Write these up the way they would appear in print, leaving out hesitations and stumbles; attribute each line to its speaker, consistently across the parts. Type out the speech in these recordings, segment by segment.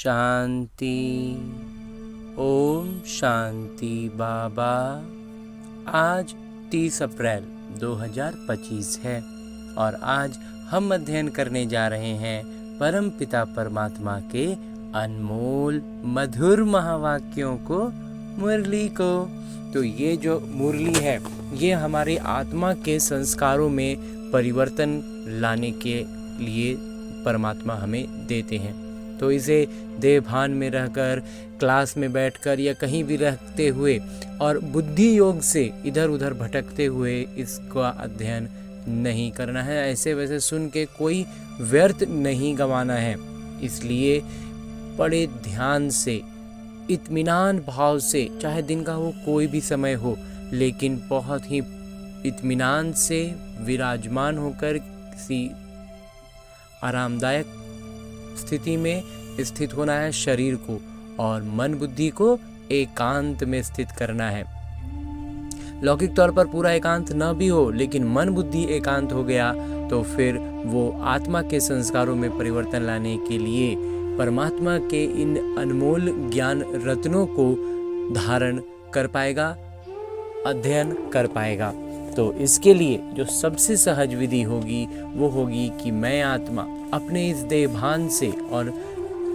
Speaker 1: शांति। ओम शांति बाबा। आज 30 अप्रैल 2025 है और आज हम अध्ययन करने जा रहे हैं परम पिता परमात्मा के अनमोल मधुर महावाक्यों को, मुरली को। तो ये जो मुरली है ये हमारी आत्मा के संस्कारों में परिवर्तन लाने के लिए परमात्मा हमें देते हैं। तो इसे देह भान में रहकर, क्लास में बैठकर या कहीं भी रहते हुए और बुद्धि योग से इधर उधर भटकते हुए इसका अध्ययन नहीं करना है। ऐसे वैसे सुन के कोई व्यर्थ नहीं गंवाना है। इसलिए बड़े ध्यान से, इत्मीनान भाव से, चाहे दिन का हो कोई भी समय हो, लेकिन बहुत ही इत्मीनान से विराजमान होकर किसी आरामदायक स्थिति में स्थित होना है शरीर को, और मन बुद्धि को एकांत में स्थित करना है। लौकिक तौर पर पूरा एकांत न भी हो, लेकिन मन बुद्धि एकांत हो गया तो फिर वो आत्मा के संस्कारों में परिवर्तन लाने के लिए परमात्मा के इन अनमोल ज्ञान रत्नों को धारण कर पाएगा, अध्ययन कर पाएगा। तो इसके लिए जो सबसे सहज विधि होगी वो होगी कि मैं आत्मा अपने इस देह भान से और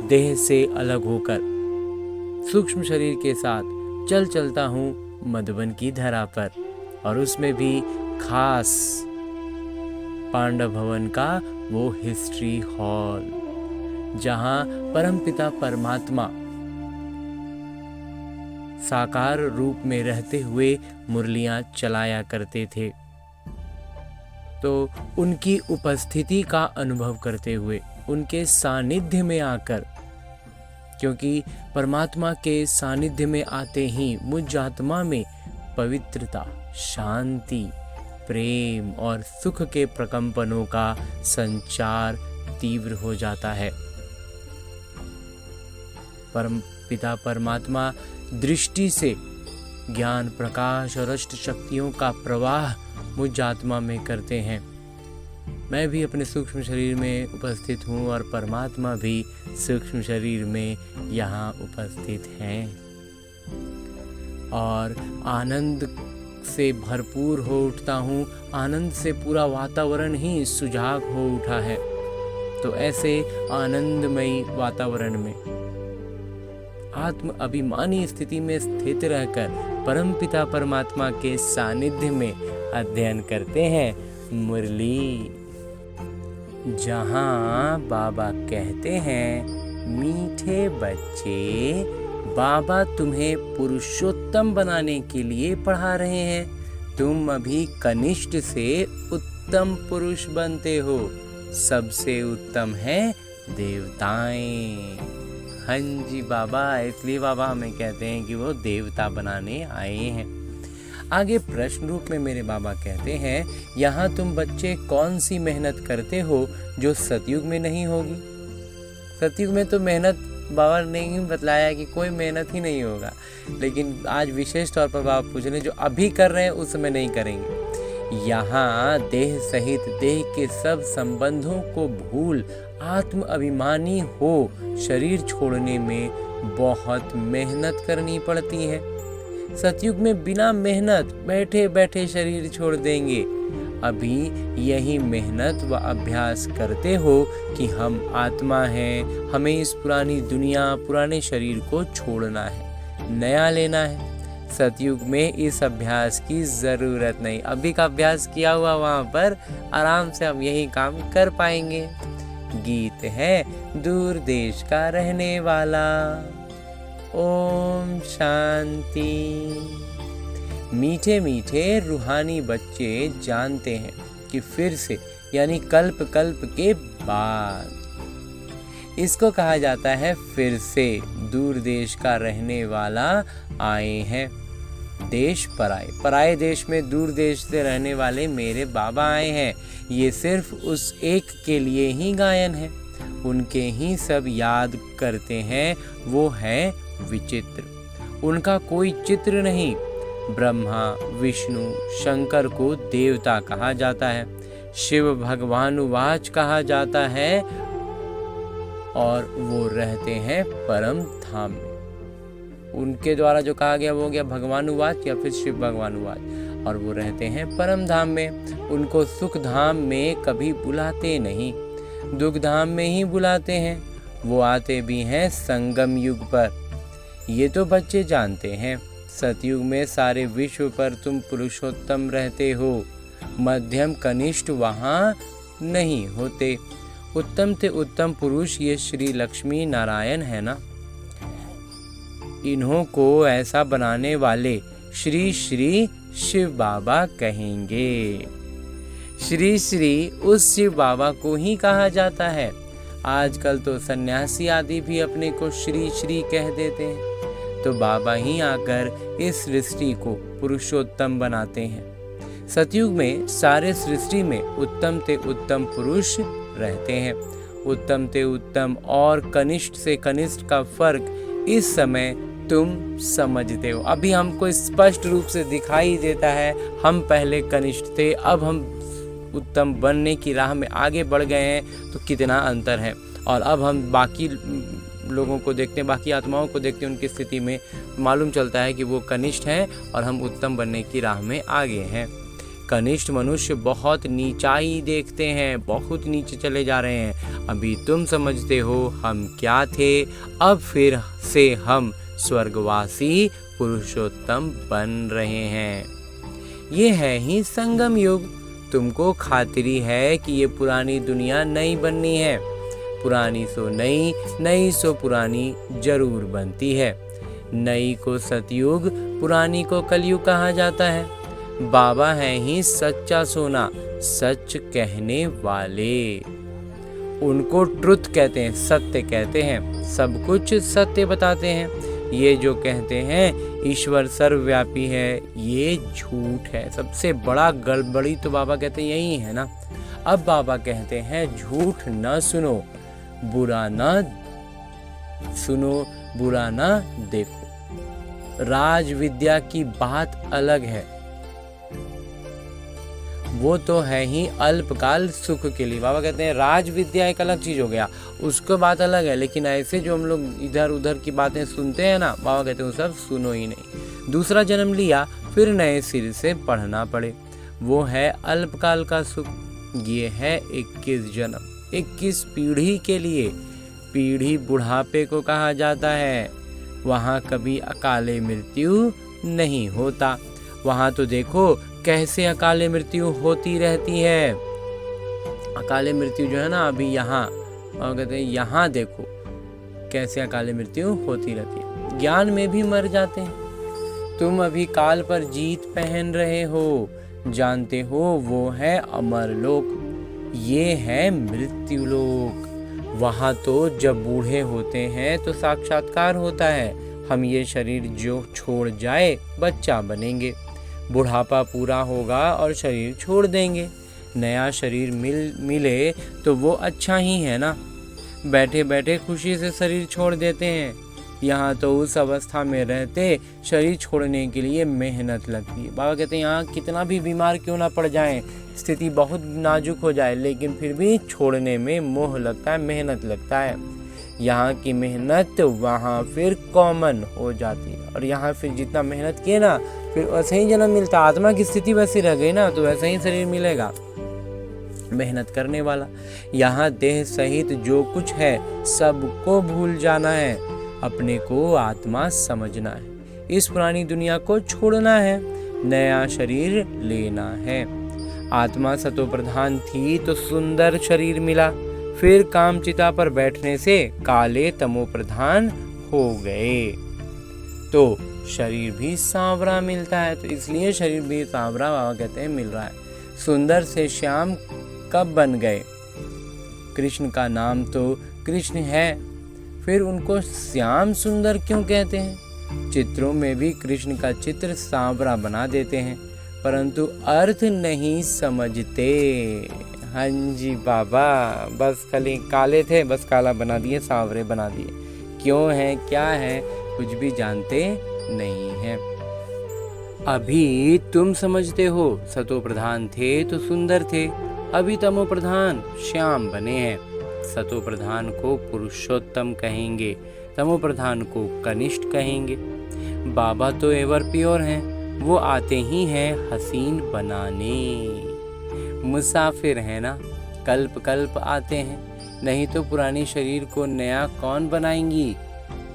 Speaker 1: देह से अलग होकर सूक्ष्म शरीर के साथ चलता हूँ मधुबन की धरा पर, और उसमें भी खास पांडव भवन का वो हिस्ट्री हॉल जहाँ परमपिता परमात्मा साकार रूप में रहते हुए मुरलियां चलाया करते थे। तो उनकी उपस्थिति का अनुभव करते हुए, उनके सानिध्य में आकर, क्योंकि परमात्मा के सानिध्य में आते ही मुझ आत्मा में पवित्रता, शांति, प्रेम और सुख के प्रकंपनों का संचार तीव्र हो जाता है। परम पिता परमात्मा दृष्टि से ज्ञान, प्रकाश और अष्ट शक्तियों का प्रवाह मुझ आत्मा में करते हैं। मैं भी अपने सूक्ष्म शरीर में उपस्थित हूँ और परमात्मा भी सूक्ष्म शरीर में यहाँ उपस्थित हैं, और आनंद से भरपूर हो उठता हूँ। आनंद से पूरा वातावरण ही सुजाग हो उठा है। तो ऐसे आनंदमयी वातावरण में आत्म अभिमानी स्थिति में स्थित रहकर परमपिता परमात्मा के सानिध्य में अध्ययन करते हैं मुरली, जहाँ बाबा कहते हैं, मीठे बच्चे, बाबा तुम्हें पुरुषोत्तम बनाने के लिए पढ़ा रहे हैं। तुम अभी कनिष्ठ से उत्तम पुरुष बनते हो। सबसे उत्तम है देवताएं। हाँ जी बाबा, इसलिए बाबा हमें कहते हैं कि वो देवता बनाने आए हैं। आगे प्रश्न रूप में मेरे बाबा कहते हैं, यहाँ तुम बच्चे कौन सी मेहनत करते हो जो सतयुग में नहीं होगी। सतयुग में तो मेहनत बाबा ने ही बतलाया कि कोई मेहनत ही नहीं होगा, लेकिन आज विशेष तौर पर बाबा पूछ रहे हैं जो अभी कर रहे हैं उस समय नहीं करेंगे। यहाँ देह सहित देह के सब संबंधों को भूल आत्म अभिमानी हो शरीर छोड़ने में बहुत मेहनत करनी पड़ती है। सतयुग में बिना मेहनत बैठे बैठे शरीर छोड़ देंगे। अभी यही मेहनत व अभ्यास करते हो कि हम आत्मा हैं, हमें इस पुरानी दुनिया, पुराने शरीर को छोड़ना है, नया लेना है। सतयुग में इस अभ्यास की ज़रूरत नहीं। अभी का अभ्यास किया हुआ वहाँ पर आराम से हम यही काम कर पाएंगे। गीत है दूर देश का रहने वाला। ओम शांति। मीठे मीठे रूहानी बच्चे जानते हैं कि फिर से, यानी कल्प कल्प के बाद, इसको कहा जाता है फिर से दूर देश का रहने वाला आए हैं। देश पराए, पराए देश में दूर देश से रहने वाले मेरे बाबा आए हैं। ये सिर्फ उस एक के लिए ही गायन है, उनके ही सब याद करते हैं। वो है विचित्र, उनका कोई चित्र नहीं। ब्रह्मा, विष्णु, शंकर को देवता कहा जाता है। शिव भगवानुवाच कहा जाता है। और वो रहते हैं परम धाम में। उनके द्वारा जो कहा गया वो हो गया भगवानुवाच या फिर शिव भगवानुवाच। और वो रहते हैं परम धाम में। उनको सुख धाम में कभी बुलाते नहीं, दुख धाम में ही बुलाते हैं। वो आते भी हैं संगम युग पर, ये तो बच्चे जानते हैं। सतयुग में सारे विश्व पर तुम पुरुषोत्तम रहते हो, मध्यम कनिष्ठ वहाँ नहीं होते। उत्तम से उत्तम पुरुष ये श्री लक्ष्मी नारायण है ना, इन्हों को ऐसा बनाने वाले श्री श्री शिव बाबा कहेंगे। श्री श्री उस शिव बाबा को ही कहा जाता है। आजकल तो सन्यासी आदि भी अपने को श्री श्री कह देते हैं, तो बाबा ही आकर इस सृष्टि को पुरुषोत्तम बनाते हैं। सतयुग में सारे सृष्टि में उत्तम से उत्तम पुरुष रहते हैं। उत्तम से उत्तम और कनिष्ठ से कनिष्ठ का फर्क इस समय तुम समझते हो। अभी हमको स्पष्ट रूप से दिखाई देता है, हम पहले कनिष्ठ थे, अब हम उत्तम बनने की राह में आगे बढ़ गए हैं, तो कितना अंतर है। और अब हम बाकी लोगों को देखते हैं, बाकी आत्माओं को देखते हैं, उनकी स्थिति में मालूम चलता है कि वो कनिष्ठ हैं और हम उत्तम बनने की राह में आगे हैं। कनिष्ठ मनुष्य बहुत नीचाई देखते हैं, बहुत नीचे चले जा रहे हैं। अभी तुम समझते हो हम क्या थे, अब फिर से हम स्वर्गवासी पुरुषोत्तम बन रहे हैं। ये है ही संगम युग। तुमको खातिरी है कि ये पुरानी दुनिया नहीं बननी है। पुरानी सो नई, नई सो पुरानी जरूर बनती है। नई को सतयुग, पुरानी को कलयुग कहा जाता है। बाबा है ही सच्चा सोना, सच कहने वाले। उनको ट्रुथ कहते हैं, सत्य कहते हैं, सब कुछ सत्य बताते हैं। ये जो कहते हैं ईश्वर सर्वव्यापी है, ये झूठ है। सबसे बड़ा गड़बड़ी तो बाबा कहते हैं यही है ना। अब बाबा कहते हैं झूठ न सुनो, बुरा न सुनो, बुरा न देखो। राज विद्या की बात अलग है, वो तो है ही अल्पकाल सुख के लिए। बाबा कहते हैं राज विद्या एक अलग चीज हो गया, उसको बात अलग है। लेकिन ऐसे जो हम लोग इधर उधर की बातें सुनते हैं ना, बाबा कहते हैं वो सब सुनो ही नहीं। दूसरा जन्म लिया फिर नए सिर से पढ़ना पड़े, वो है अल्पकाल का सुख। ये है 21 जन्म, 21 पीढ़ी के लिए। पीढ़ी बुढ़ापे को कहा जाता है। वहाँ कभी अकाले मृत्यु नहीं होता। वहाँ तो देखो कैसे अकाले मृत्यु होती रहती है। अकाले मृत्यु जो है ना अभी यहाँ, और कहते हैं यहाँ देखो कैसे अकाले मृत्यु होती रहती है। ज्ञान में भी मर जाते हैं। तुम अभी काल पर जीत पहन रहे हो, जानते हो वो है अमर लोक, ये है मृत्यु लोक। वहाँ तो जब बूढ़े होते हैं तो साक्षात्कार होता है, हम ये शरीर जो छोड़ जाए बच्चा बनेंगे। बुढ़ापा पूरा होगा और शरीर छोड़ देंगे। नया शरीर मिले तो वो अच्छा ही है ना। बैठे बैठे खुशी से शरीर छोड़ देते हैं। यहाँ तो उस अवस्था में रहते शरीर छोड़ने के लिए मेहनत लगती है। बाबा कहते हैं यहाँ कितना भी बीमार क्यों ना पड़ जाएं, स्थिति बहुत नाजुक हो जाए, लेकिन फिर भी छोड़ने में मोह लगता है, मेहनत लगता है। यहाँ की मेहनत वहाँ फिर कॉमन हो जाती है। और यहाँ फिर जितना मेहनत किए ना फिर वैसे ही जन्म मिलता। आत्मा की स्थिति वैसी रह गई ना तो वैसे ही शरीर मिलेगा मेहनत करने वाला। यहाँ देह सहित जो कुछ है सबको भूल जाना है, अपने को आत्मा समझना है। इस पुरानी दुनिया को छोड़ना है, नया शरीर लेना है। आत्मा सतो प्रधान थी तो सुंदर शरीर मिला, फिर कामचिता पर बैठने से काले तमो प्रधान हो गए, तो शरीर भी सांवरा मिलता है। तो इसलिए शरीर भी सांवरा बाबा कहते हैं मिल रहा है। सुंदर से श्याम कब बन गए? कृष्ण का नाम तो कृष्ण है, फिर उनको श्याम सुंदर क्यों कहते हैं? चित्रों में भी कृष्ण का चित्र सांवरा बना देते हैं, परंतु अर्थ नहीं समझते। हाँ जी बाबा, बस खाली काले थे, बस काला बना दिए, सांवरे बना दिए। क्यों है, क्या है, कुछ भी जानते नहीं है। अभी तुम समझते हो सतो प्रधान थे तो सुंदर थे, अभी तमो प्रधान श्याम बने हैं। सतो प्रधान को पुरुषोत्तम कहेंगे, तमो प्रधान को कनिष्ठ कहेंगे। बाबा तो एवर प्योर हैं, वो आते ही हैं हसीन बनाने। मुसाफिर है ना, कल्प कल्प आते हैं, नहीं तो पुरानी शरीर को नया कौन बनाएंगी।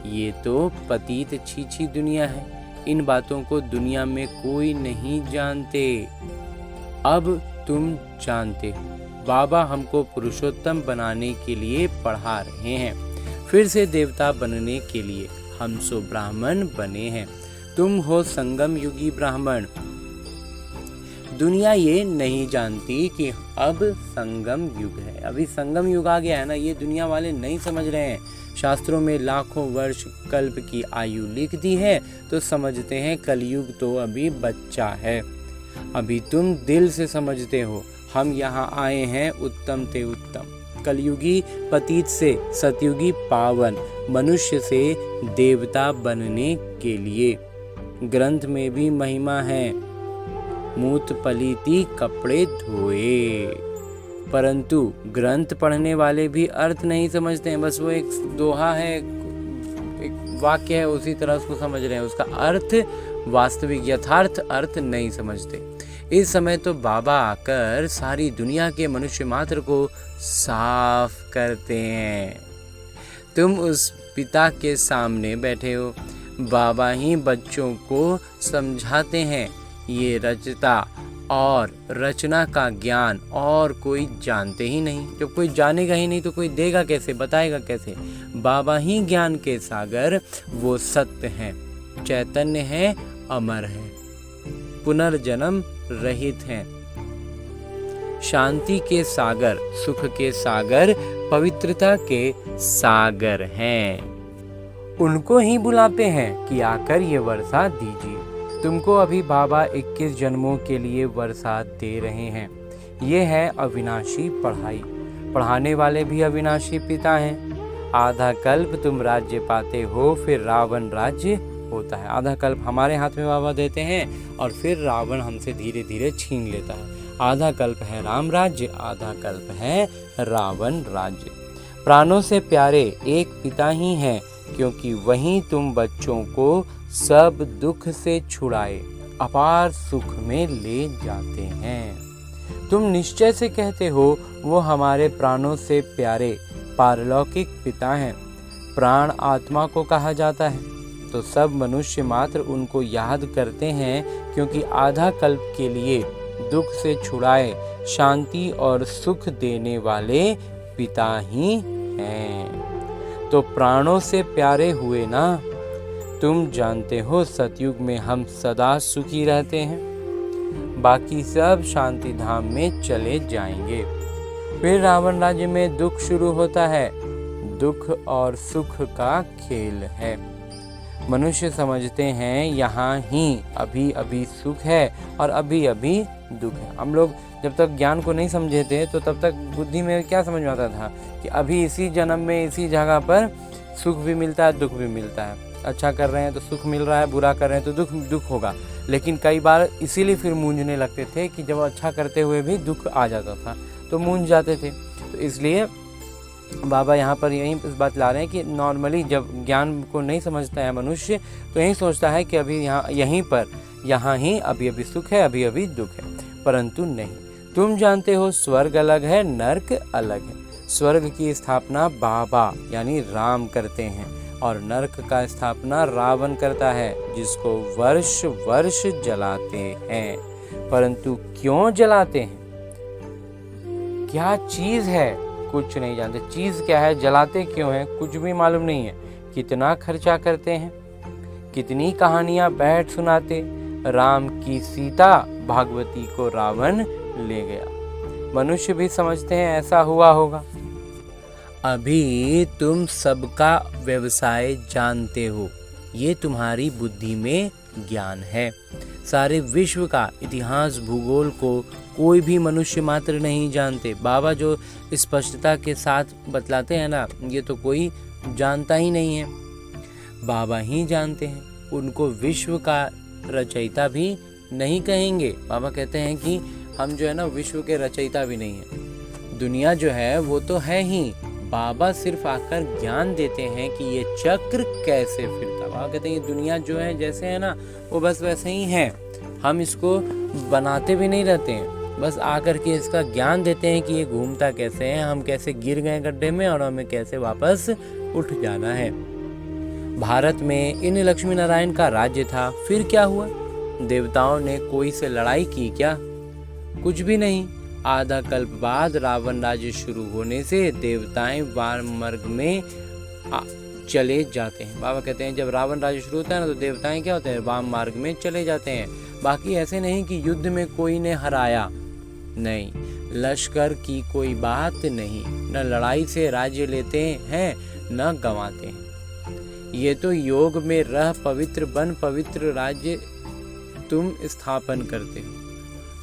Speaker 1: ये तो पतित छीछी दुनिया है, इन बातों को दुनिया में कोई नहीं जानते। अब तुम जानते हो, बाबा हमको पुरुषोत्तम बनाने के लिए पढ़ा रहे हैं, फिर से देवता बनने के लिए हम सो ब्राह्मण बने हैं। तुम हो संगम युगी ब्राह्मण। दुनिया ये नहीं जानती कि अब संगम युग है, अभी संगम युग आ गया है ना, ये दुनिया वाले नहीं समझ रहे हैं। शास्त्रों में लाखों वर्ष कल्प की आयु लिख दी है, तो समझते हैं कलयुग तो अभी बच्चा है। अभी तुम दिल से समझते हो, हम यहाँ आए हैं उत्तम ते उत्तम, कलयुगी पतित से सतयुगी पावन, मनुष्य से देवता बनने के लिए। ग्रंथ में भी महिमा है, मूत पलीती कपड़े धोए, परंतु ग्रंथ पढ़ने वाले भी अर्थ नहीं समझते हैं। बस वो एक दोहा है, एक वाक्य है, उसी तरह उसको समझ रहे हैं, उसका अर्थ वास्तविक यथार्थ अर्थ नहीं समझते। इस समय तो बाबा आकर सारी दुनिया के मनुष्य मात्र को साफ करते हैं। तुम उस पिता के सामने बैठे हो, बाबा ही बच्चों को समझाते हैं। ये रचता और रचना का ज्ञान और कोई जानते ही नहीं। जब कोई जानेगा ही नहीं तो कोई देगा कैसे, बताएगा कैसे। बाबा ही ज्ञान के सागर, वो सत्य हैं, चैतन्य है, अमर है, पुनर्जन्म रहित हैं, शांति के सागर, सुख के सागर, पवित्रता के सागर हैं। उनको ही बुलाते हैं कि आकर ये वर्षा दीजिए। तुमको अभी बाबा 21 जन्मों के लिए वर्षा दे रहे हैं। ये है अविनाशी पढ़ाई, पढ़ाने वाले भी अविनाशी पिता हैं। आधा कल्प तुम राज्य पाते हो, फिर रावण राज्य होता है। आधा कल्प हमारे हाथ में बाबा देते हैं और फिर रावण हमसे धीरे धीरे छीन लेता है। आधा कल्प है राम राज्य, आधा कल्प है रावण राज्य। प्राणों से प्यारे एक पिता ही हैं, क्योंकि वहीं तुम बच्चों को सब दुख से छुड़ाए अपार सुख में ले जाते हैं। तुम निश्चय से कहते हो वो हमारे प्राणों से प्यारे पारलौकिक पिता हैं। प्राण आत्मा को कहा जाता है, तो सब मनुष्य मात्र उनको याद करते हैं, क्योंकि आधा कल्प के लिए दुख से छुड़ाए शांति और सुख देने वाले पिता ही हैं। तो प्राणों से प्यारे हुए ना। तुम जानते हो सतयुग में हम सदा सुखी रहते हैं, बाकी सब शांति धाम में चले जाएंगे। फिर रावण राज्य में दुख शुरू होता है। दुख और सुख का खेल है। मनुष्य समझते हैं यहाँ ही अभी अभी सुख है और अभी अभी दुख है। हम लोग जब तक ज्ञान को नहीं समझे थे तो तब तक बुद्धि में क्या समझ में आता था कि अभी इसी जन्म में इसी जगह पर सुख भी मिलता है, दुख भी मिलता है। अच्छा कर रहे हैं तो सुख मिल रहा है, बुरा कर रहे हैं तो दुख होगा। लेकिन कई बार इसीलिए फिर मूंझने लगते थे कि जब अच्छा करते हुए भी दुख आ जाता था तो मूंझ जाते थे। तो इसलिए बाबा यहाँ पर यही इस बात ला रहे हैं कि नॉर्मली जब ज्ञान को नहीं समझता है मनुष्य तो यही सोचता है कि अभी यहाँ ही अभी अभी सुख है, अभी अभी दुख है, परंतु नहीं। तुम जानते हो स्वर्ग अलग है, नर्क अलग है। स्वर्ग की स्थापना बाबा यानी राम करते हैं और नरक का स्थापना रावण करता है, जिसको वर्ष वर्ष जलाते हैं। परंतु क्यों जलाते हैं, क्या चीज है, कुछ नहीं जानते। चीज क्या है, जलाते क्यों है, कुछ भी मालूम नहीं है। कितना खर्चा करते हैं, कितनी कहानियां बैठ सुनाते। राम की सीता भागवती को रावण ले गया। मनुष्य भी समझते हैं ऐसा हुआ होगा। अभी तुम सबका व्यवसाय जानते हो, ये तुम्हारी बुद्धि में ज्ञान है। सारे विश्व का इतिहास भूगोल को कोई भी मनुष्य मात्र नहीं जानते। बाबा जो स्पष्टता के साथ बतलाते हैं ना, ये तो कोई जानता ही नहीं है, बाबा ही जानते हैं। उनको विश्व का रचयिता भी नहीं कहेंगे। बाबा कहते हैं कि हम जो है ना विश्व के रचयिता भी नहीं है। दुनिया जो है वो तो है ही, बाबा सिर्फ आकर ज्ञान देते हैं कि ये चक्र कैसे फिरता। बाबा कहते हैं ये दुनिया जो है जैसे है ना, वो बस वैसे ही है, हम इसको बनाते भी नहीं रहते हैं, बस आकर के इसका ज्ञान देते हैं कि ये घूमता कैसे है, हम कैसे गिर गए गड्ढे में और हमें कैसे वापस उठ जाना है। भारत में इन लक्ष्मी नारायण का राज्य था, फिर क्या हुआ? देवताओं ने कोई से लड़ाई की क्या? कुछ भी नहीं। आधा कल्प बाद रावण राज्य शुरू होने से देवताएं वार मार्ग में चले जाते हैं। बाबा कहते हैं जब रावण राज्य शुरू होता है ना, तो देवताएं क्या होते हैं? वाम मार्ग में चले जाते हैं। बाकी ऐसे नहीं कि युद्ध में कोई ने हराया, नहीं, लश्कर की कोई बात नहीं, न लड़ाई से राज्य लेते हैं न गंवाते हैं। ये तो योग में रह पवित्र बन पवित्र राज्य तुम स्थापन करते हो।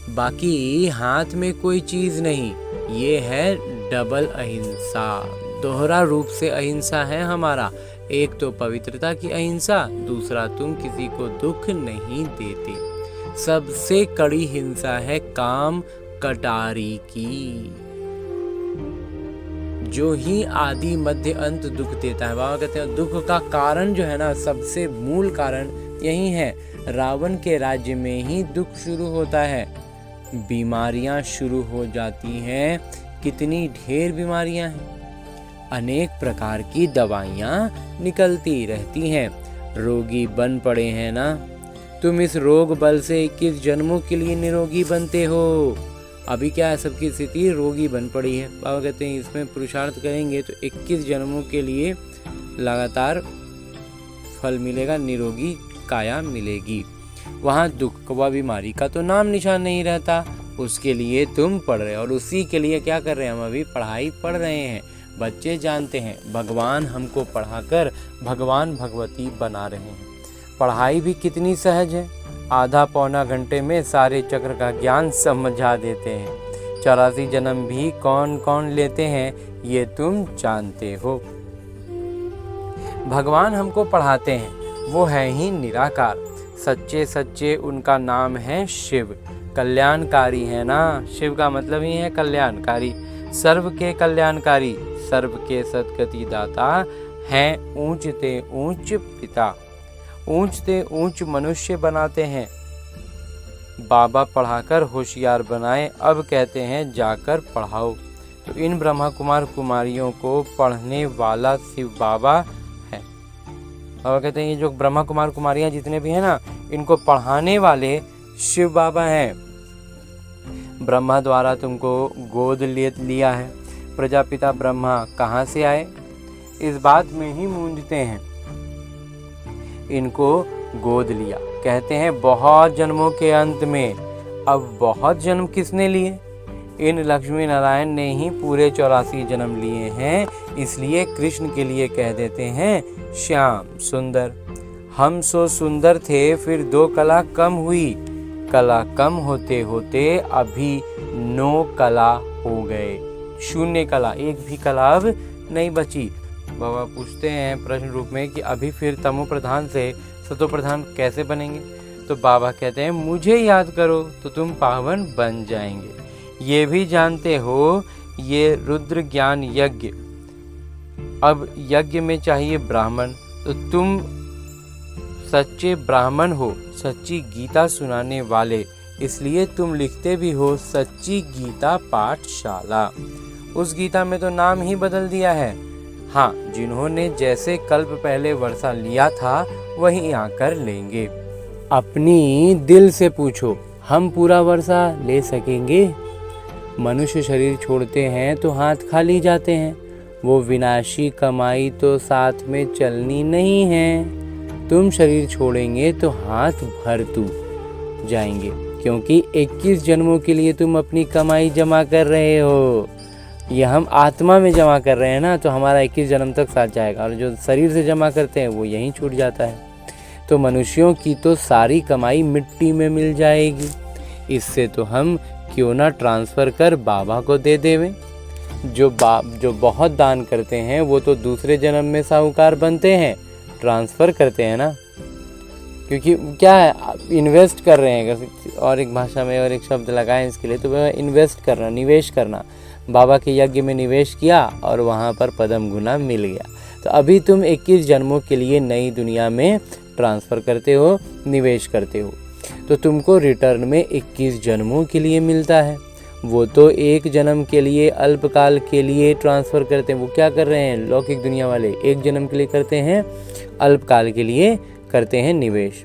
Speaker 1: बाकी हाथ में कोई चीज नहीं, ये है डबल अहिंसा, दोहरा रूप से अहिंसा है हमारा। एक तो पवित्रता की अहिंसा, दूसरा तुम किसी को दुख नहीं देते। सबसे कड़ी हिंसा है काम कटारी की, जो ही आदि मध्य अंत दुख देता है। बाबा कहते हैं दुख का कारण जो है ना, सबसे मूल कारण यही है। रावण के राज्य में ही दुख शुरू होता है, बीमारियां शुरू हो जाती हैं। कितनी ढेर बीमारियां हैं, अनेक प्रकार की दवाइयां निकलती रहती हैं, रोगी बन पड़े हैं ना। तुम इस रोग बल से 21 जन्मों के लिए निरोगी बनते हो। अभी क्या है, सबकी स्थिति रोगी बन पड़ी है। बाबा कहते हैं इसमें पुरुषार्थ करेंगे तो 21 जन्मों के लिए लगातार फल मिलेगा, निरोगी काया मिलेगी। वहाँ दुख व बीमारी का तो नाम निशान नहीं रहता। उसके लिए तुम पढ़ रहे हो, और उसी के लिए क्या कर रहे हैं, हम अभी पढ़ाई पढ़ रहे हैं। बच्चे जानते हैं भगवान हमको पढ़ाकर भगवान भगवती बना रहे हैं। पढ़ाई भी कितनी सहज है, आधा पौना घंटे में सारे चक्र का ज्ञान समझा देते हैं। 84 जन्म भी कौन कौन लेते हैं ये तुम जानते हो। भगवान हमको पढ़ाते हैं, वो है ही निराकार, सच्चे सच्चे उनका नाम है शिव। कल्याणकारी है ना, शिव का मतलब ही है कल्याणकारी, सर्व के कल्याणकारी, सर्व के सद्गति दाता हैं, ऊंचते ऊंच पिता, ऊंचते ऊंच मनुष्य बनाते हैं। बाबा पढ़ाकर होशियार बनाए, अब कहते हैं जाकर पढ़ाओ। तो इन ब्रह्मा कुमार कुमारियों को पढ़ने वाला शिव बाबा है। बाबा कहते हैं ये जो ब्रह्मा कुमार कुमारियां जितने भी हैं ना, इनको पढ़ाने वाले शिव बाबा हैं। ब्रह्मा द्वारा तुमको गोद लिया है। प्रजापिता ब्रह्मा कहाँ से आए, इस बात में ही मूंझते हैं। इनको गोद लिया, कहते हैं बहुत जन्मों के अंत में। अब बहुत जन्म किसने लिए? इन लक्ष्मी नारायण ने ही पूरे 84 जन्म लिए हैं। इसलिए कृष्ण के लिए कह देते हैं श्याम सुंदर। हम सो सुंदर थे, फिर 2 कला कम हुई, कला कम होते होते अभी 9 कला हो गए, 0 कला, एक भी कला अब नहीं बची। बाबा पूछते हैं प्रश्न रूप में कि अभी फिर तमो प्रधान से सतो प्रधान कैसे बनेंगे? तो बाबा कहते हैं मुझे याद करो तो तुम पावन बन जाएंगे। ये भी जानते हो ये रुद्र ज्ञान यज्ञ, अब यज्ञ में चाहिए ब्राह्मण, तो तुम सच्चे ब्राह्मण हो, सच्ची गीता सुनाने वाले, इसलिए तुम लिखते भी हो सच्ची गीता पाठशाला। उस गीता में तो नाम ही बदल दिया है। हाँ, जिन्होंने जैसे कल्प पहले वर्षा लिया था वही आकर लेंगे। अपनी दिल से पूछो, हम पूरा वर्षा ले सकेंगे? मनुष्य शरीर छोड़ते हैं तो हाथ खाली जाते हैं, वो विनाशी कमाई तो साथ में चलनी नहीं है। तुम शरीर छोड़ेंगे तो हाथ भर तू जाएंगे, क्योंकि 21 जन्मों के लिए तुम अपनी कमाई जमा कर रहे हो। ये हम आत्मा में जमा कर रहे हैं ना, तो हमारा 21 जन्म तक साथ जाएगा, और जो शरीर से जमा करते हैं वो यहीं छूट जाता है। तो मनुष्यों की तो सारी कमाई मिट्टी में मिल जाएगी। इससे तो हम क्यों ना ट्रांसफ़र कर बाबा को दे देवें। जो बहुत दान करते हैं वो तो दूसरे जन्म में साहूकार बनते हैं, ट्रांसफ़र करते हैं ना, क्योंकि क्या है, इन्वेस्ट कर रहे हैं। और एक भाषा में और एक शब्द लगाएं इसके लिए, तो वह इन्वेस्ट करना, निवेश करना। बाबा के यज्ञ में निवेश किया और वहाँ पर पद्म गुना मिल गया। तो अभी तुम 21 जन्मों के लिए नई दुनिया में ट्रांसफ़र करते हो, निवेश करते हो, तो तुमको रिटर्न में 21 जन्मों के लिए मिलता है। वो तो एक जन्म के लिए, अल्पकाल के लिए ट्रांसफ़र करते हैं। वो क्या कर रहे हैं लौकिक दुनिया वाले, एक जन्म के लिए करते हैं, अल्पकाल के लिए करते हैं निवेश।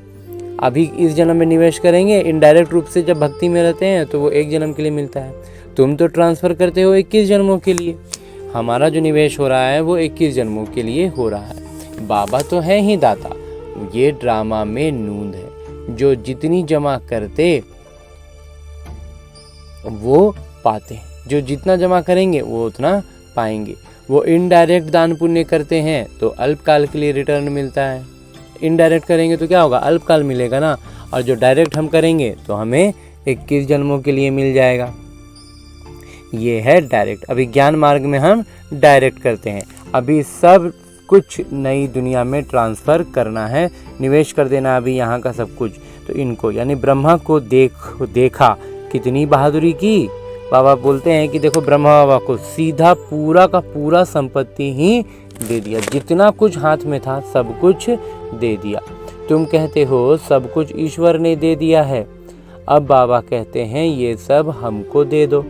Speaker 1: अभी इस जन्म में निवेश करेंगे, इनडायरेक्ट रूप से जब भक्ति में रहते हैं तो वो एक जन्म के लिए मिलता है। तुम तो ट्रांसफ़र करते हो 21 जन्मों के लिए। हमारा जो निवेश हो रहा है वो 21 जन्मों के लिए हो रहा है। बाबा तो है ही दाता, ये ड्रामा में नूंद है। जो जितनी जमा करते वो पाते हैं, जो जितना जमा करेंगे वो उतना पाएंगे। वो इनडायरेक्ट दान पुण्य करते हैं तो अल्पकाल के लिए रिटर्न मिलता है। इनडायरेक्ट करेंगे तो क्या होगा, अल्पकाल मिलेगा ना। और जो डायरेक्ट हम करेंगे तो हमें 21 जन्मों के लिए मिल जाएगा। ये है डायरेक्ट। अभी ज्ञान मार्ग में हम डायरेक्ट करते हैं। अभी सब कुछ नई दुनिया में ट्रांसफ़र करना है, निवेश कर देना अभी यहाँ का सब कुछ। तो इनको यानी ब्रह्मा को देखा, कितनी बहादुरी की। बाबा बोलते हैं कि देखो ब्रह्मा बाबा को सीधा पूरा का पूरा संपत्ति ही दे दिया, जितना कुछ हाथ में था सब कुछ दे दिया। तुम कहते हो सब कुछ ईश्वर ने दे दिया है, अब बाबा कहते हैं ये सब हमको दे दो,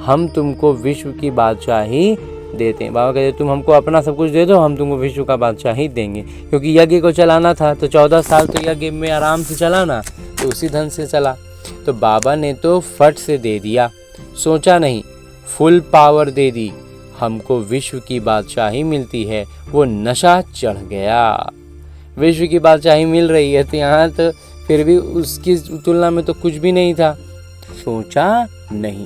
Speaker 1: हम तुमको विश्व की बादशाही देते हैं। बाबा कहते हैं तुम हमको अपना सब कुछ दे दो, हम तुमको विश्व का बादशाही देंगे। क्योंकि यज्ञ को चलाना था तो 14 साल तो यज्ञ में आराम से चलाना, तो उसी ढंग से चला। तो बाबा ने तो फट से दे दिया, सोचा नहीं, फुल पावर दे दी। हमको विश्व की बादशाही मिलती है, वो नशा चढ़ गया। विश्व की बादशाही मिल रही है तो यहाँ तो फिर भी उसकी तुलना में तो कुछ भी नहीं था। सोचा नहीं,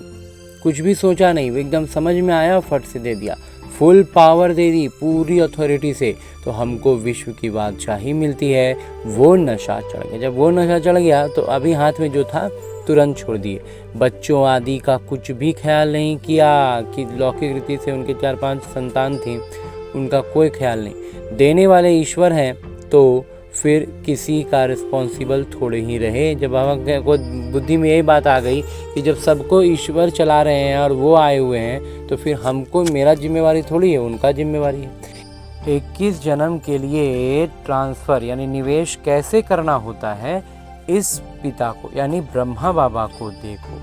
Speaker 1: कुछ भी सोचा नहीं, वो एकदम समझ में आया, फट से दे दिया। फुल पावर दे दी पूरी अथॉरिटी से, तो हमको विश्व की बादशाही मिलती है। वो नशा चढ़ गया। जब वो नशा चढ़ गया तो अभी हाथ में जो था तुरंत छोड़ दिए। बच्चों आदि का कुछ भी ख्याल नहीं किया कि लौकिक रीति से उनके 4-5 संतान थी, उनका कोई ख्याल नहीं। देने वाले ईश्वर हैं तो फिर किसी का रिस्पॉन्सिबल थोड़े ही रहे। जब बाबा को बुद्धि में यही बात आ गई कि जब सबको ईश्वर चला रहे हैं और वो आए हुए हैं तो फिर हमको, मेरा जिम्मेवारी थोड़ी है, उनका जिम्मेवारी है। 21 जन्म के लिए ट्रांसफ़र यानी निवेश कैसे करना होता है, इस पिता को यानी ब्रह्मा बाबा को देखो,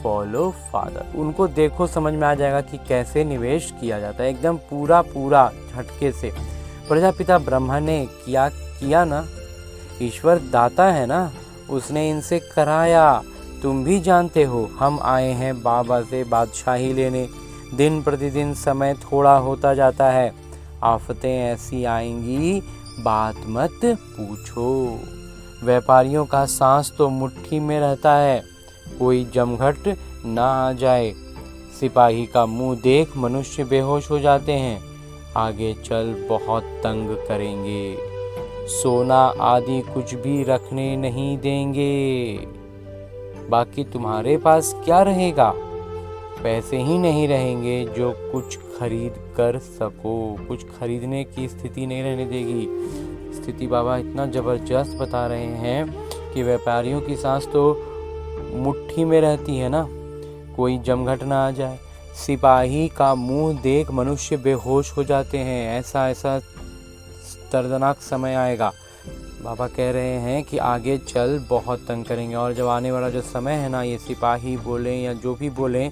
Speaker 1: फॉलो फादर, उनको देखो, समझ में आ जाएगा कि कैसे निवेश किया जाता है, एकदम पूरा झटके से। प्रजापिता ब्रह्मा ने किया ना, ईश्वर दाता है ना, उसने इनसे कराया। तुम भी जानते हो हम आए हैं बाबा से बादशाही लेने। दिन प्रतिदिन समय थोड़ा होता जाता है, आफतें ऐसी आएंगी बात मत पूछो। व्यापारियों का सांस तो मुट्ठी में रहता है, कोई जमघट ना आ जाए। सिपाही का मुंह देख मनुष्य बेहोश हो जाते हैं, आगे चल बहुत तंग करेंगे। सोना आदि कुछ भी रखने नहीं देंगे, बाकी तुम्हारे पास क्या रहेगा, पैसे ही नहीं रहेंगे जो कुछ खरीद कर सको। कुछ खरीदने की स्थिति नहीं रहने देगी। स्थिति बाबा इतना ज़बरदस्त बता रहे हैं कि व्यापारियों की सांस तो मुट्ठी में रहती है ना, कोई जमघट ना आ जाए। सिपाही का मुंह देख मनुष्य बेहोश हो जाते हैं, ऐसा दर्दनाक समय आएगा। बाबा कह रहे हैं कि आगे चल बहुत तंग करेंगे। और जब आने वाला जो समय है ना, ये सिपाही बोलें या जो भी बोलें,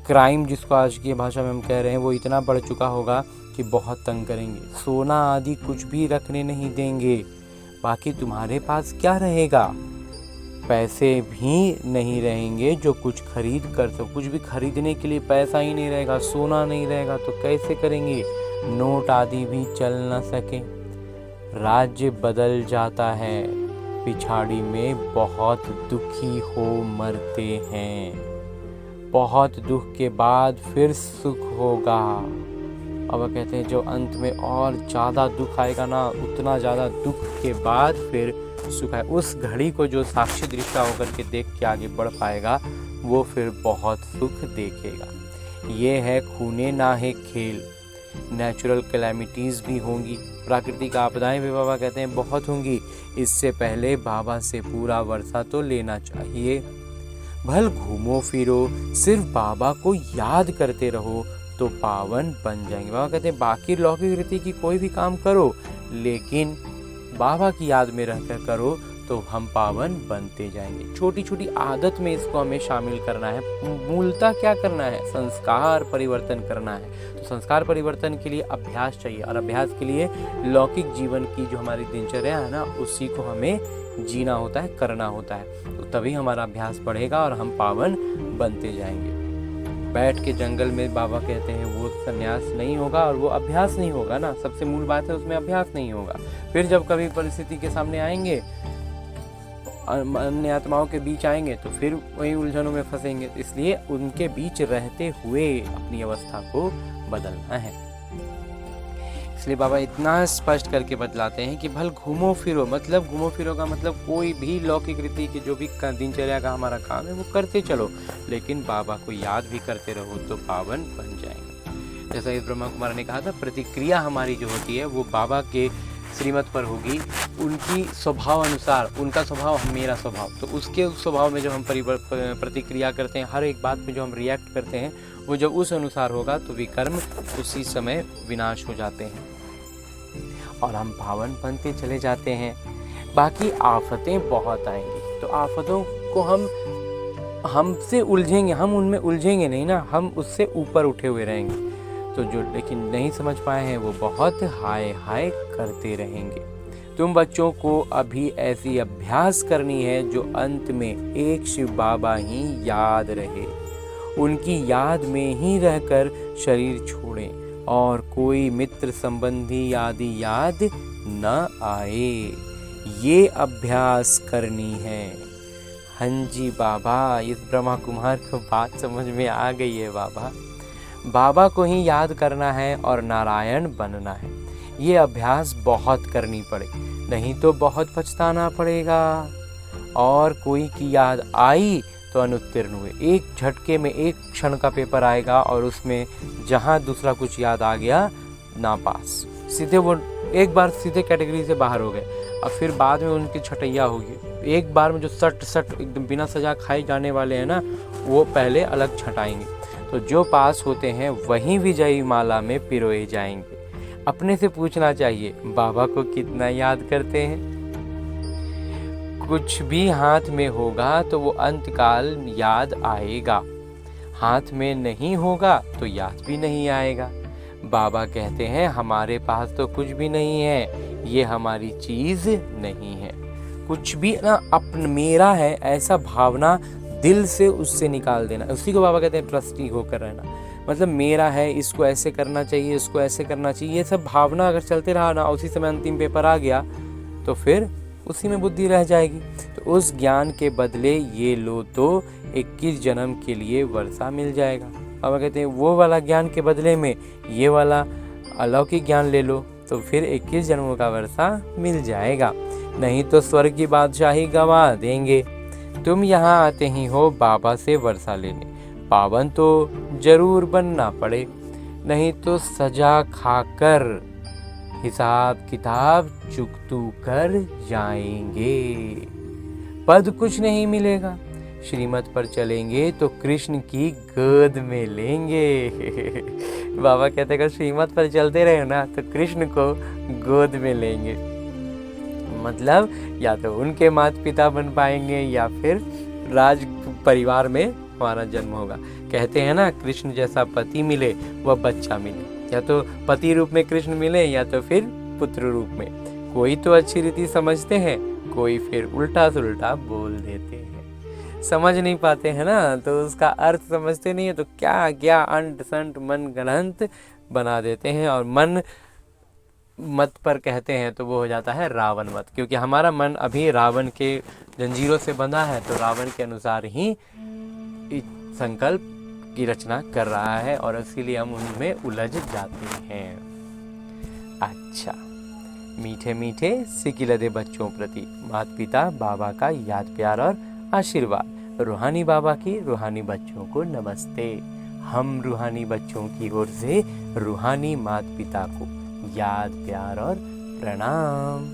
Speaker 1: क्राइम जिसको आज की भाषा में हम कह रहे हैं, वो इतना बढ़ चुका होगा कि बहुत तंग करेंगे। सोना आदि कुछ भी रखने नहीं देंगे, बाकी तुम्हारे पास क्या रहेगा, पैसे भी नहीं रहेंगे जो कुछ खरीद कर सको। कुछ भी खरीदने के लिए पैसा ही नहीं रहेगा, सोना नहीं रहेगा तो कैसे करेंगे। नोट आदि भी चल न सके। राज्य बदल जाता है, पिछाड़ी में बहुत दुखी हो मरते हैं। बहुत दुख के बाद फिर सुख होगा। अब कहते हैं जो अंत में और ज़्यादा दुख आएगा ना, उतना ज़्यादा दुख के बाद फिर सुख है। उस घड़ी को जो साक्षी दृष्टा होकर के देख के आगे बढ़ पाएगा, वो फिर बहुत सुख देखेगा। ये है खूने नाहे खेल। नेचुरल कैलेमिटीज़ भी होंगी, प्राकृतिक आपदाएं भी बाबा कहते हैं बहुत होंगी। इससे पहले बाबा से पूरा वर्षा तो लेना चाहिए। भल घूमो फिरो, सिर्फ बाबा को याद करते रहो तो पावन बन जाएंगे। बाबा कहते हैं बाकी लौकिक रीति की कोई भी काम करो, लेकिन बाबा की याद में रहकर करो तो हम पावन बनते जाएंगे। छोटी छोटी आदत में इसको हमें शामिल करना है। मूलतः क्या करना है? संस्कार परिवर्तन करना है। तो संस्कार परिवर्तन के लिए अभ्यास चाहिए, और अभ्यास के लिए लौकिक जीवन की जो हमारी दिनचर्या है ना, उसी को हमें जीना होता है, करना होता है। तो तभी हमारा अभ्यास बढ़ेगा और हम पावन बनते जाएंगे। बैठ के जंगल में बाबा कहते हैं वो संन्यास नहीं होगा और वो अभ्यास नहीं होगा ना। सबसे मूल बात है, उसमें अभ्यास नहीं होगा। फिर जब कभी परिस्थिति के सामने आएंगे, अन्य आत्माओं के बीच आएंगे, तो फिर वही उलझनों में फंसेंगे। इसलिए उनके बीच रहते हुए अपनी अवस्था को बदलना है। इसलिए बाबा इतना स्पष्ट करके बतलाते हैं कि भल घूमो फिरो, मतलब घूमो फिरो का मतलब कोई भी लौकिक रीति की जो भी दिनचर्या का हमारा काम है वो करते चलो, लेकिन बाबा को याद भी करते रहो तो पावन बन जाएंगे। जैसा इस ब्रह्मा कुमार ने कहा था, प्रतिक्रिया हमारी जो होती है वो बाबा के श्रीमत पर होगी, उनकी स्वभाव अनुसार। उनका स्वभाव मेरा स्वभाव, तो उसके उस स्वभाव में जो हम प्रतिक्रिया करते हैं, हर एक बात में जो हम रिएक्ट करते हैं, वो जब उस अनुसार होगा तो विकर्म उसी समय विनाश हो जाते हैं और हम पावन बनते चले जाते हैं। बाकी आफतें बहुत आएंगी, तो आफतों को हमसे उलझेंगे, हम उनमें उलझेंगे नहीं ना, हम उससे ऊपर उठे हुए रहेंगे। तो जो लेकिन नहीं समझ पाए हैं वो बहुत हाय हाय करते रहेंगे। तुम बच्चों को अभी ऐसी अभ्यास करनी है जो अंत में एक शिव बाबा ही याद रहे, उनकी याद में ही रहकर शरीर छोड़ें और कोई मित्र संबंधी आदि याद न आए। ये अभ्यास करनी है। हाँ जी बाबा, इस ब्रह्मा कुमार को बात समझ में आ गई है। बाबा को ही याद करना है और नारायण बनना है। ये अभ्यास बहुत करनी पड़े, नहीं तो बहुत पछताना पड़ेगा। और कोई की याद आई तो अनुत्तीर्ण हुए। एक झटके में एक क्षण का पेपर आएगा और उसमें जहाँ दूसरा कुछ याद आ गया, ना पास, सीधे वो एक बार सीधे कैटेगरी से बाहर हो गए। अब फिर बाद में उनकी छटैया होगी। एक बार में जो सट एकदम बिना सजा खाए जाने वाले हैं ना, वो पहले अलग छटाएंगे। तो जो पास होते हैं वहीं विजयी माला में पिरोए जाएंगे। अपने से पूछना चाहिए, बाबा को कितना याद करते हैं? कुछ भी हाथ में होगा तो वो अंतकाल याद आएगा, हाथ में नहीं होगा तो याद भी नहीं आएगा। बाबा कहते हैं हमारे पास तो कुछ भी नहीं है, ये हमारी चीज नहीं है। कुछ भी ना अपन मेरा है ऐसा भावना दिल से उससे निकाल देना, उसी को बाबा कहते हैं ट्रस्टी होकर रहना। मतलब मेरा है, इसको ऐसे करना चाहिए, इसको ऐसे करना चाहिए, ये सब भावना अगर चलते रहा ना, उसी समय अंतिम पेपर आ गया तो फिर उसी में बुद्धि रह जाएगी। तो उस ज्ञान के बदले ये लो तो 21 जन्म के लिए वर्षा मिल जाएगा। बाबा कहते हैं वो वाला ज्ञान के बदले में ये वाला अलौकिक ज्ञान ले लो तो फिर 21 जन्मों का वर्षा मिल जाएगा, नहीं तो स्वर्ग की बादशाही गंवा देंगे। तुम यहाँ आते ही हो बाबा से वर्षा लेने, पावन तो जरूर बनना पड़े, नहीं तो सजा खाकर हिसाब किताब चुकतू कर जाएंगे। पद कुछ नहीं मिलेगा, श्रीमत पर चलेंगे तो कृष्ण की गोद में लेंगे। बाबा कहते हैं श्रीमत पर चलते रहे ना तो कृष्ण को गोद में लेंगे। मतलब या तो उनके माता पिता बन पाएंगे या फिर राज परिवार में हमारा जन्म होगा। कहते हैं ना, कृष्ण जैसा पति मिले वह बच्चा मिले, या तो पति रूप में कृष्ण मिले या तो फिर पुत्र रूप में। कोई तो अच्छी रीति समझते हैं, कोई फिर उल्टा सुल्टा बोल देते हैं। समझ नहीं पाते हैं ना, तो उसका अर्थ समझते नहीं है तो क्या क्या अंट संट मन गणंत बना देते हैं। और मन मत पर कहते हैं तो वो हो जाता है रावण मत, क्योंकि हमारा मन अभी रावण के जंजीरों से बंधा है, तो रावण के अनुसार ही संकल्प की रचना कर रहा है और इसीलिए हम उनमें उलझ जाते हैं। अच्छा, मीठे मीठे सिकिलदे बच्चों प्रति माता पिता बाबा का याद प्यार और आशीर्वाद। रूहानी बाबा की रूहानी बच्चों को नमस्ते। हम रूहानी बच्चों की ओर से रूहानी माता पिता को याद प्यार और प्रणाम।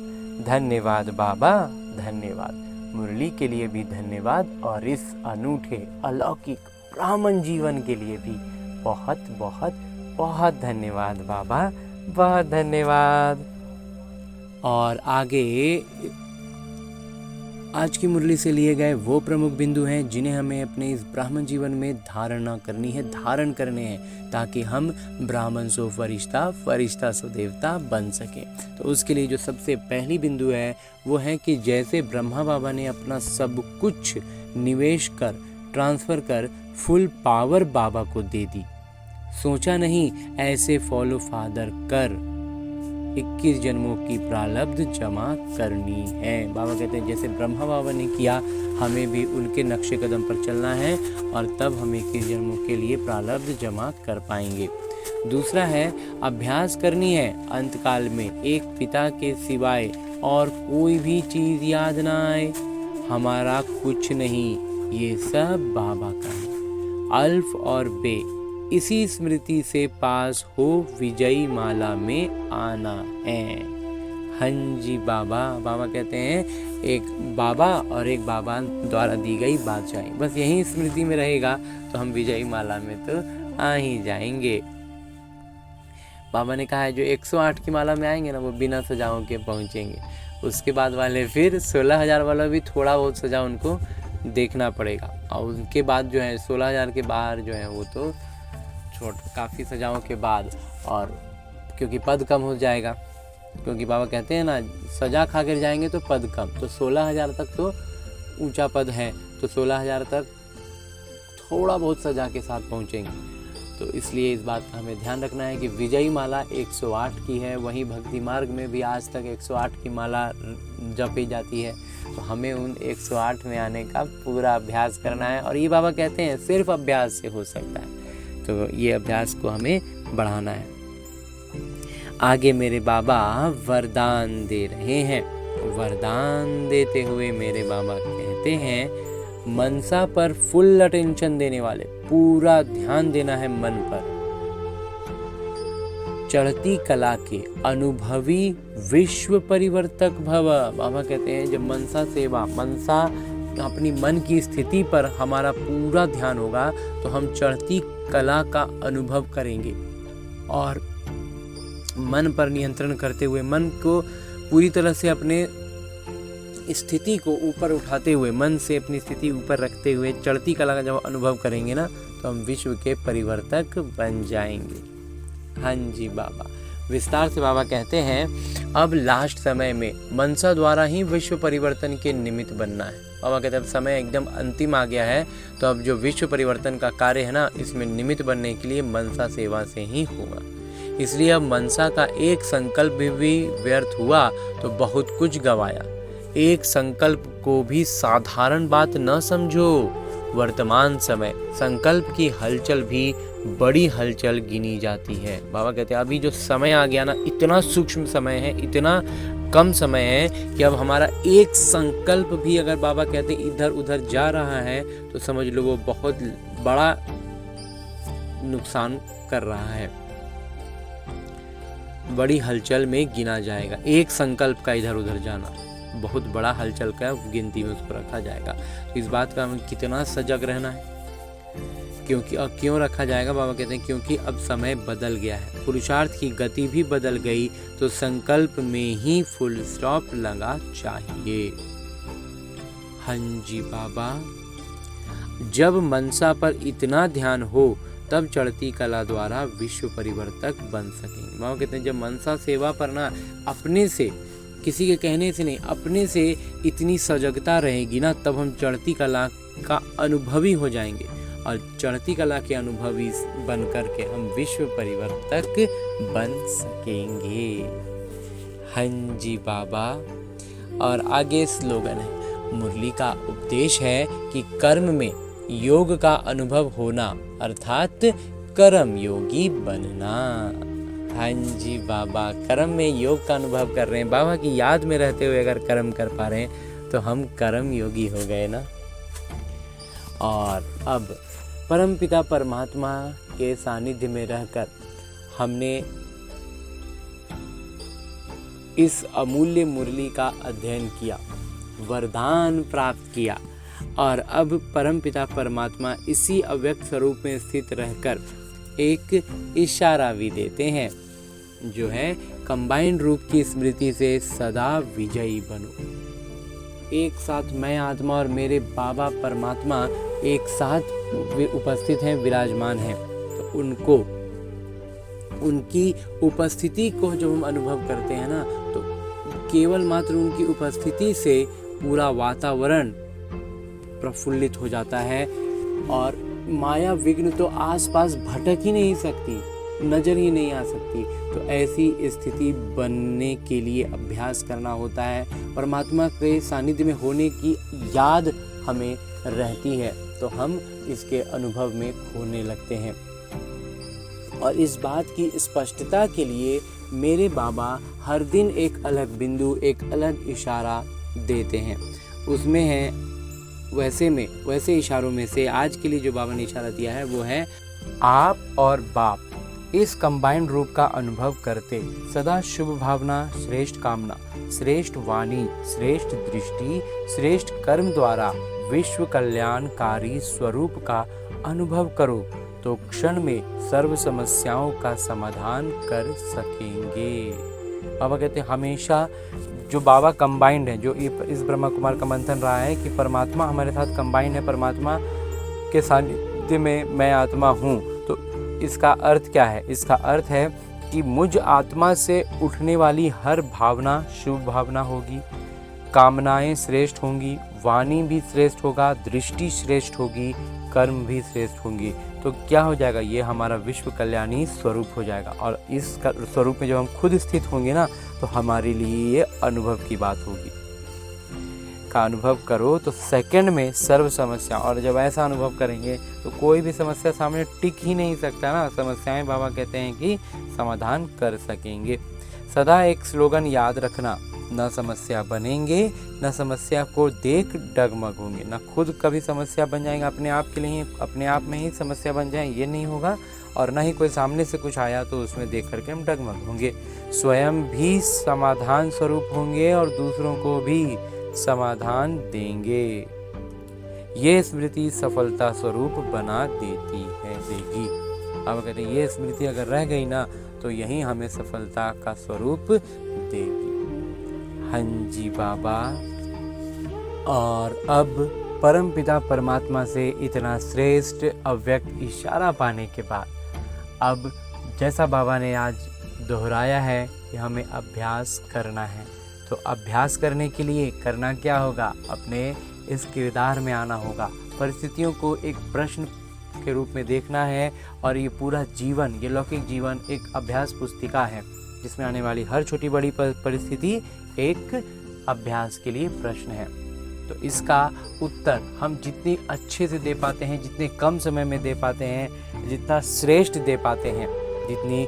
Speaker 1: धन्यवाद बाबा, धन्यवाद। मुरली के लिए भी धन्यवाद और इस अनूठे अलौकिक ब्राह्मण जीवन के लिए भी बहुत बहुत बहुत धन्यवाद बाबा, बहुत धन्यवाद। और आगे आज की मुरली से लिए गए वो प्रमुख बिंदु हैं जिन्हें हमें अपने इस ब्राह्मण जीवन में धारणा करनी है, धारण करने हैं, ताकि हम ब्राह्मण सो फरिश्ता, फरिश्ता सो देवता बन सकें। तो उसके लिए जो सबसे पहली बिंदु है वो है कि जैसे ब्रह्मा बाबा ने अपना सब कुछ निवेश कर, ट्रांसफ़र कर फुल पावर बाबा को दे दी, सोचा नहीं ऐसे फॉलो फादर कर 21 जन्मों की प्रारब्ध जमा करनी है। बाबा कहते हैं जैसे ब्रह्मा बाबा ने किया, हमें भी उनके नक्शे कदम पर चलना है और तब हम 21 जन्मों के लिए प्रारब्ध जमा कर पाएंगे। दूसरा है अभ्यास करनी है अंतकाल में एक पिता के सिवाय और कोई भी चीज़ याद ना आए, हमारा कुछ नहीं, ये सब बाबा का है। अल्फ और बे इसी स्मृति से पास हो विजयी माला में आना है। हाँ जी बाबा, बाबा कहते हैं एक बाबा और एक बाबा द्वारा दी गई बादशाही, बस यही स्मृति में रहेगा तो हम विजयी माला में तो आ ही जाएंगे। बाबा ने कहा है जो 108 की माला में आएंगे ना वो बिना सजाओं के पहुँचेंगे। उसके बाद वाले फिर 16,000 वाला भी थोड़ा बहुत सजा उनको देखना पड़ेगा, और उनके बाद जो है 16,000 के बाहर जो है वो तो काफ़ी सजाओं के बाद, और क्योंकि पद कम हो जाएगा, क्योंकि बाबा कहते हैं ना सजा खा कर जाएंगे तो पद कम, तो 16,000 तक तो ऊंचा पद है, तो 16,000 तक थोड़ा बहुत सजा के साथ पहुंचेंगे। तो इसलिए इस बात का हमें ध्यान रखना है कि विजयी माला 108 की है, वहीं भक्ति मार्ग में भी आज तक 108 की माला जपी जाती है, तो हमें उन 108 में आने का पूरा अभ्यास करना है। और ये बाबा कहते हैं सिर्फ अभ्यास से हो सकता है, तो ये अभ्यास को हमें बढ़ाना है। आगे मेरे बाबा वरदान दे रहे हैं। वरदान देते हुए मेरे बाबा कहते हैं मनसा पर फुल अटेंशन देने वाले, पूरा ध्यान देना है मन पर। चढ़ती कला के अनुभवी विश्व परिवर्तक भव। बाबा कहते हैं जब मनसा सेवा, मनसा अपनी मन की स्थिति पर हमारा पूरा ध्यान होगा तो हम चढ़ती कला का अनुभव करेंगे, और मन पर नियंत्रण करते हुए, मन को पूरी तरह से अपने स्थिति को ऊपर उठाते हुए, मन से अपनी स्थिति ऊपर रखते हुए चढ़ती कला का जब अनुभव करेंगे ना तो हम विश्व के परिवर्तक बन जाएंगे। हाँ जी बाबा, विस्तार से बाबा कहते हैं अब लास्ट समय में मनसा द्वारा ही विश्व परिवर्तन के निमित्त बनना है। बाबा कहते हैं अब समय एकदम अंतिम आ गया है, तो अब जो विश्व परिवर्तन का कार्य है ना इसमें निमित्त बनने के लिए मनसा सेवा से ही होगा। इसलिए अब मनसा का एक संकल्प भी व्यर्थ हुआ तो बहुत कुछ गवाया। एक संकल्प को भी साधारण बात न समझो। वर्तमान समय संकल्प की हलचल भी बड़ी हलचल गिनी जाती है। बाबा कहते हैं अभी जो समय आ गया ना, इतना सूक्ष्म समय है, इतना कम समय है कि अब हमारा एक संकल्प भी अगर बाबा कहते इधर उधर जा रहा है तो समझ लो वो बहुत बड़ा नुकसान कर रहा है, बड़ी हलचल में गिना जाएगा। एक संकल्प का इधर उधर जाना बहुत बड़ा हलचल का गिनती में उसको रखा जाएगा। तो इस बात का हमें कितना सजग रहना है, क्योंकि अब क्यों रखा जाएगा, बाबा कहते हैं क्योंकि अब समय बदल गया है, पुरुषार्थ की गति भी बदल गई, तो संकल्प में ही फुल स्टॉप लगा चाहिए। हाँ जी बाबा, जब मनसा पर इतना ध्यान हो तब चढ़ती कला द्वारा विश्व परिवर्तक बन सकेंगे। बाबा कहते हैं जब मनसा सेवा पर ना अपने से, किसी के कहने से नहीं, अपने से इतनी सजगता रहेगी ना, तब हम चढ़ती कला का अनुभवी हो जाएंगे, और चढ़ती कला के अनुभवी बन करके हम विश्व परिवर्तक बन सकेंगे। हाँ जी बाबा, और आगे स्लोगन है, मुरली का उपदेश है कि कर्म में योग का अनुभव होना अर्थात कर्म योगी बनना। हाँ जी बाबा, कर्म में योग का अनुभव कर रहे हैं, बाबा की याद में रहते हुए अगर कर्म कर पा रहे हैं तो हम कर्म योगी हो गए ना। और अब परमपिता परमात्मा के सानिध्य में रहकर हमने इस अमूल्य मुरली का अध्ययन किया, वरदान प्राप्त किया और अब परमपिता परमात्मा इसी अव्यक्त स्वरूप में स्थित रहकर एक इशारा भी देते हैं, जो है कंबाइंड रूप की स्मृति से सदा विजयी बनो। एक साथ मैं आत्मा और मेरे बाबा परमात्मा एक साथ उपस्थित हैं, विराजमान हैं। तो उनकी उपस्थिति को जब हम अनुभव करते हैं ना, तो केवल मात्र उनकी उपस्थिति से पूरा वातावरण प्रफुल्लित हो जाता है और माया विघ्न तो आसपास भटक ही नहीं सकती, नजर ही नहीं आ सकती। तो ऐसी स्थिति बनने के लिए अभ्यास करना होता है। परमात्मा के सानिध्य में होने की याद हमें रहती है, तो हम इसके अनुभव में खोने लगते हैं। और इस बात की स्पष्टता के लिए मेरे बाबा हर दिन एक अलग बिंदु, एक अलग इशारा देते हैं। उसमें है वैसे इशारों में से आज के लिए जो बाबा ने इशारा दिया है वो है आप और बाप। इस कंबाइंड रूप का अनुभव करते सदा शुभ भावना, श्रेष्ठ कामना, श्रेष्ठ वाणी, श्रेष्ठ दृष्टि, श्रेष्ठ कर्म द्वारा विश्व कल्याणकारी स्वरूप का अनुभव करो, तो क्षण में सर्व समस्याओं का समाधान कर सकेंगे। बाबा कहते हैं हमेशा जो बाबा कंबाइंड है, जो इस ब्रह्मा कुमार का मंथन रहा है कि परमात्मा हमारे साथ कंबाइंड है, परमात्मा के सानिध्य में मैं आत्मा हूँ। तो इसका अर्थ क्या है? इसका अर्थ है कि मुझ आत्मा से उठने वाली हर भावना शुभ भावना होगी, कामनाएं श्रेष्ठ होंगी, वाणी भी श्रेष्ठ होगा, दृष्टि श्रेष्ठ होगी, कर्म भी श्रेष्ठ होंगी। तो क्या हो जाएगा? ये हमारा विश्व कल्याणी स्वरूप हो जाएगा। और इस स्वरूप में जब हम खुद स्थित होंगे ना, तो हमारे लिए ये अनुभव की बात होगी। का अनुभव करो तो सेकंड में सर्व समस्या, और जब ऐसा अनुभव करेंगे तो कोई भी समस्या सामने टिक ही नहीं सकता ना। समस्याएं बाबा कहते हैं कि समाधान कर सकेंगे। सदा एक स्लोगन याद रखना, न समस्या बनेंगे, न समस्या को देख डगमग होंगे। न खुद कभी समस्या बन जाएंगे अपने आप के लिए, अपने आप में ही समस्या बन जाए, ये नहीं होगा। और न ही कोई सामने से कुछ आया तो उसमें देख करके हम डगमग होंगे। स्वयं भी समाधान स्वरूप होंगे और दूसरों को भी समाधान देंगे। ये स्मृति सफलता स्वरूप बना देगी। अब कहते हैं ये स्मृति अगर रह गई ना, तो यही हमें सफलता का स्वरूप देगी। हाँ जी बाबा। और अब परमपिता परमात्मा से इतना श्रेष्ठ अव्यक्त इशारा पाने के बाद, अब जैसा बाबा ने आज दोहराया है कि हमें अभ्यास करना है, तो अभ्यास करने के लिए करना क्या होगा? अपने इस किरदार में आना होगा, परिस्थितियों को एक प्रश्न के रूप में देखना है। और ये पूरा जीवन, ये लौकिक जीवन एक अभ्यास पुस्तिका है, जिसमें आने वाली हर छोटी बड़ी परिस्थिति एक अभ्यास के लिए प्रश्न है। तो इसका उत्तर हम जितनी अच्छे से दे पाते हैं, जितने कम समय में दे पाते हैं, जितना श्रेष्ठ दे पाते हैं, जितनी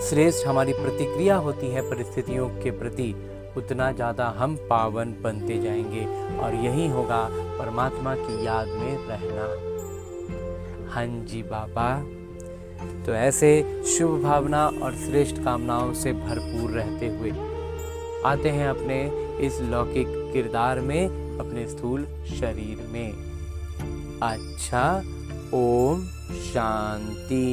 Speaker 1: श्रेष्ठ हमारी प्रतिक्रिया होती है परिस्थितियों के प्रति, उतना ज़्यादा हम पावन बनते जाएंगे। और यही होगा परमात्मा की याद में रहना। हाँ जी बाबा। तो ऐसे शुभ भावना और श्रेष्ठ कामनाओं से भरपूर रहते हुए आते हैं अपने इस लौकिक किरदार में, अपने स्थूल शरीर में। अच्छा, ओम शांति।